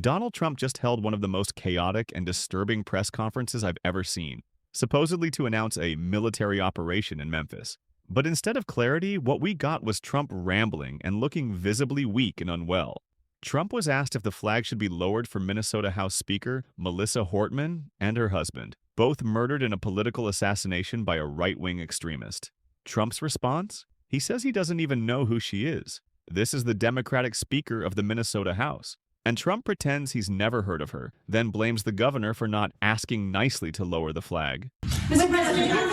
Donald Trump just held one of the most chaotic and disturbing press conferences I've ever seen, supposedly to announce a military operation in Memphis. But instead of clarity, what we got was Trump rambling and looking visibly weak and unwell. Trump was asked if the flag should be lowered for Minnesota House Speaker Melissa Hortman and her husband, both murdered in a political assassination by a right-wing extremist. Trump's response? He says he doesn't even know who she is. This is the Democratic Speaker of the Minnesota House. And Trump pretends he's never heard of her, then blames the governor for not asking nicely to lower the flag. Mr. President, I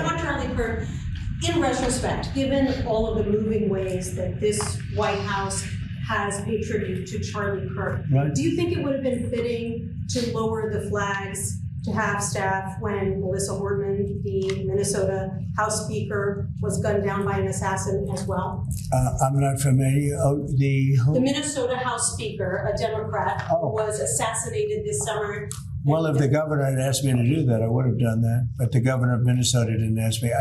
want Charlie Kirk, in retrospect, given all of the moving ways that this White House has paid tribute to Charlie Kirk, right, do you think it would have been fitting to lower the flags to have staff when Melissa Hortman, the Minnesota House Speaker, was gunned down by an assassin as well? I'm not familiar. The Minnesota House Speaker, a Democrat, was assassinated this summer. Well, if the governor had asked me to do that, I would have done that. But the governor of Minnesota didn't ask me.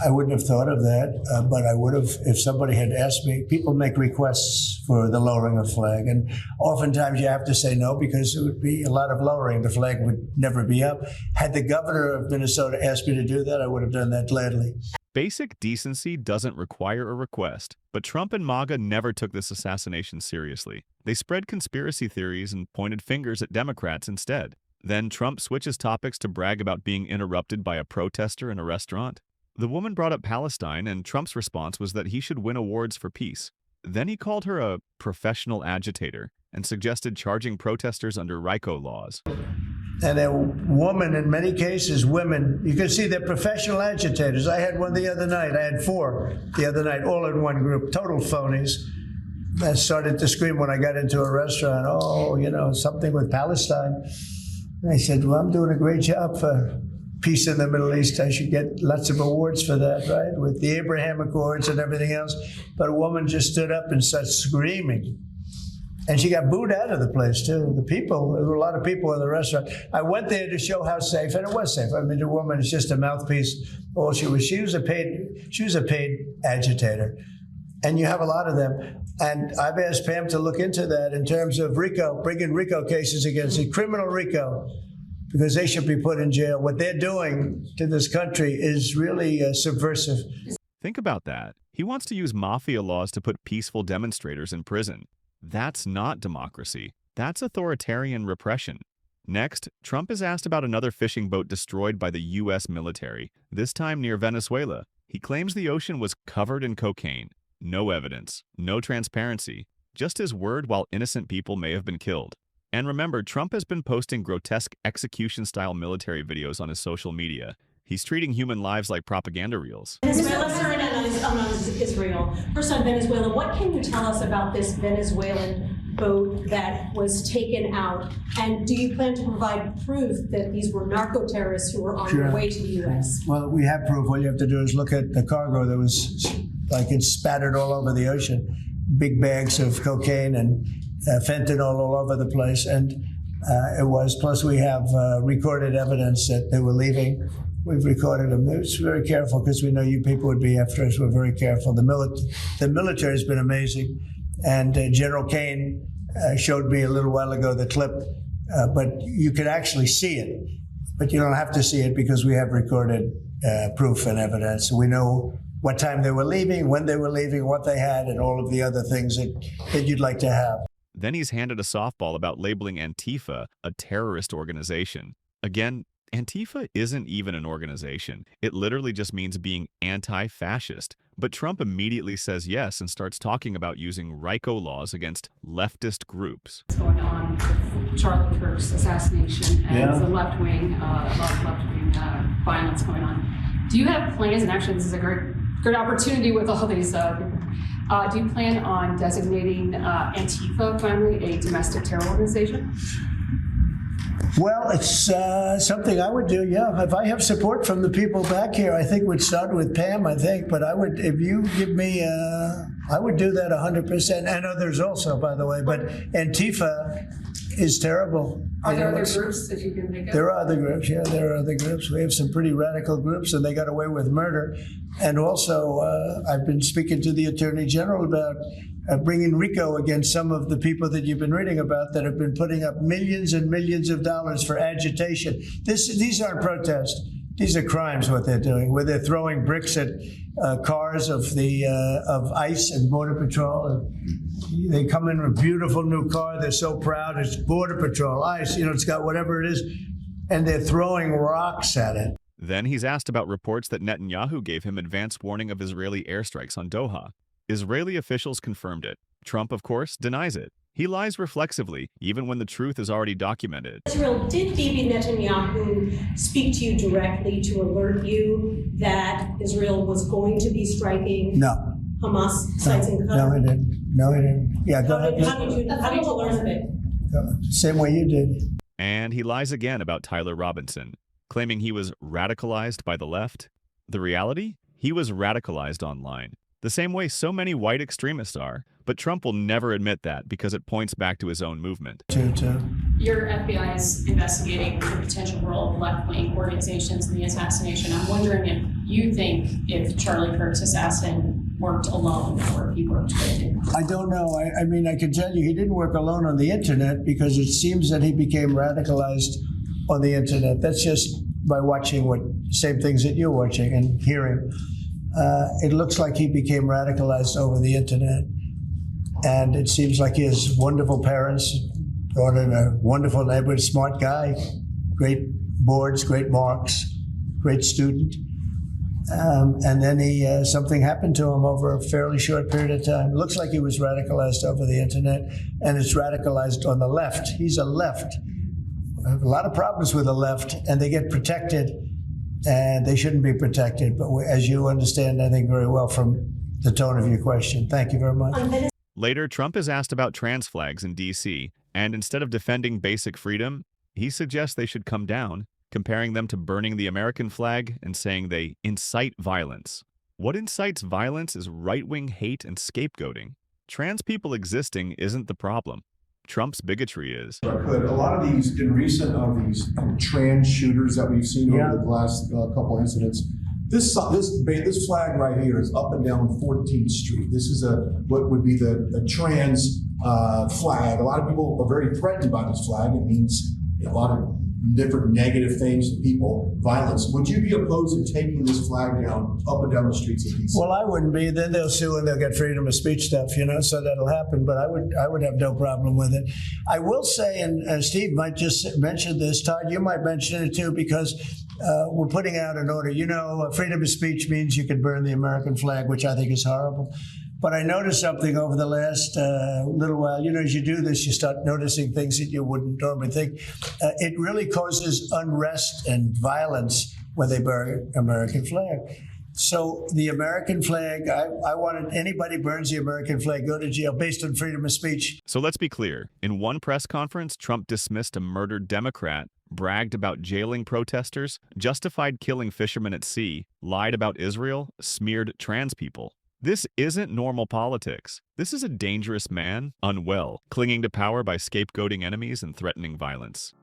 I wouldn't have thought of that, but I would have if somebody had asked me. People make requests for the lowering of flag, and oftentimes you have to say no because it would be a lot of lowering. The flag would never be up. Had the governor of Minnesota asked me to do that, I would have done that gladly. Basic decency doesn't require a request, but Trump and MAGA never took this assassination seriously. They spread conspiracy theories and pointed fingers at Democrats instead. Then Trump switches topics to brag about being interrupted by a protester in a restaurant. The woman brought up Palestine, and Trump's response was that he should win awards for peace. Then he called her a professional agitator and suggested charging protesters under RICO laws. And a woman, in many cases, women, you can see they're professional agitators. I had one the other night. I had 4 the other night, all in one group, total phonies. I started to scream when I got into a restaurant, something with Palestine. And I said, well, I'm doing a great job for peace in the Middle East. I should get lots of awards for that, right? With the Abraham Accords and everything else. But a woman just stood up and started screaming. And she got booed out of the place, too. There were a lot of people in the restaurant. I went there to show how safe, and it was safe. I mean, the woman is just a mouthpiece. All she was a paid agitator. And you have a lot of them. And I've asked Pam to look into that in terms of RICO, bringing RICO cases against it, criminal RICO, because they should be put in jail. What they're doing to this country is really subversive. Think about that. He wants to use mafia laws to put peaceful demonstrators in prison. That's not democracy. That's authoritarian repression. Next, Trump is asked about another fishing boat destroyed by the U.S. military, this time near Venezuela. He claims the ocean was covered in cocaine. No evidence, no transparency, just his word while innocent people may have been killed. And remember, Trump has been posting grotesque execution-style military videos on his social media. He's treating human lives like propaganda reels. Venezuela, Israel. First on Venezuela, what can you tell us about this Venezuelan boat that was taken out? And do you plan to provide proof that these were narco-terrorists who were on their way to the U.S.? Well, we have proof. All you have to do is look at the cargo that was it's spattered all over the ocean. Big bags of cocaine and fentanyl all over the place. And it was, plus we have recorded evidence that they were leaving. We've recorded them. It's very careful because we know you people would be after us. We're very careful. The military has been amazing. And General Kane showed me a little while ago the clip, but you could actually see it. But you don't have to see it because we have recorded proof and evidence. We know what time they were leaving, when they were leaving, what they had, and all of the other things that you'd like to have. Then he's handed a softball about labeling Antifa a terrorist organization. Again, Antifa isn't even an organization. It literally just means being anti-fascist. But Trump immediately says yes and starts talking about using RICO laws against leftist groups. What's going on with Charlie Kirk's assassination and the left-wing, a lot of left-wing violence going on. Do you have plans, and actually this is a great opportunity with all these people, do you plan on designating Antifa finally a domestic terror organization? Well, it's something I would do, yeah. If I have support from the people back here, I think we'd start with Pam, I think. But I would, if you give me, I would do that 100%. And others also, by the way. But Antifa is terrible. Are there other groups that you can think of? There are other groups, yeah. There are other groups. We have some pretty radical groups, and they got away with murder. And also, I've been speaking to the Attorney General about bringing RICO against some of the people that you've been reading about that have been putting up millions and millions of dollars for agitation. These aren't protests. These are crimes, what they're doing, where they're throwing bricks at cars of ICE and Border Patrol. They come in with a beautiful new car. They're so proud. It's Border Patrol, ICE, it's got whatever it is. And they're throwing rocks at it. Then he's asked about reports that Netanyahu gave him advance warning of Israeli airstrikes on Doha. Israeli officials confirmed it. Trump, of course, denies it. He lies reflexively, even when the truth is already documented. Israel, did Bibi Netanyahu speak to you directly to alert you that Israel was going to be striking Hamas sites in Qatar? No, he didn't. No, he didn't. Yeah, go ahead. How did you learn of it? Same way you did. And he lies again about Tyler Robinson, claiming he was radicalized by the left. The reality? He was radicalized online, the same way so many white extremists are. But Trump will never admit that because it points back to his own movement. Your FBI is investigating the potential role of left-wing organizations in the assassination. I'm wondering if you think if Charlie Kirk's assassin worked alone or if he worked with him. I don't know. I mean, I can tell you he didn't work alone on the internet because it seems that he became radicalized on the internet. That's just by watching same things that you're watching and hearing. It looks like he became radicalized over the internet. And it seems like he has wonderful parents, brought in a wonderful neighborhood, smart guy, great boards, great marks, great student. And then something happened to him over a fairly short period of time. It looks like he was radicalized over the internet, and it's radicalized on the left. He's a left. I have a lot of problems with the left, and they get protected, and they shouldn't be protected. But as you understand, I think very well from the tone of your question. Thank you very much. Later, Trump is asked about trans flags in D.C., and instead of defending basic freedom, he suggests they should come down, comparing them to burning the American flag and saying they incite violence. What incites violence is right-wing hate and scapegoating. Trans people existing isn't the problem. Trump's bigotry is. A lot of these, in recent of these trans shooters that we've seen over the last couple incidents, this flag right here is up and down 14th Street. This is what would be the trans flag. A lot of people are very threatened by this flag. It means a lot of different negative things to people, violence. Would you be opposed to taking this flag down up and down the streets of DC? Well, I wouldn't be. Then they'll sue and they'll get freedom of speech stuff, so that'll happen. But I would have no problem with it. I will say, and Steve might just mention this, Todd, you might mention it too, because we're putting out an order. Freedom of speech means you can burn the American flag, which I think is horrible. But I noticed something over the last little while. As you do this, you start noticing things that you wouldn't normally think. It really causes unrest and violence when they burn American flag. So the American flag, I wanted anybody burns the American flag, go to jail based on freedom of speech. So let's be clear. In one press conference, Trump dismissed a murdered Democrat, bragged about jailing protesters, justified killing fishermen at sea, lied about Israel, smeared trans people. This isn't normal politics. This is a dangerous man, unwell, clinging to power by scapegoating enemies and threatening violence.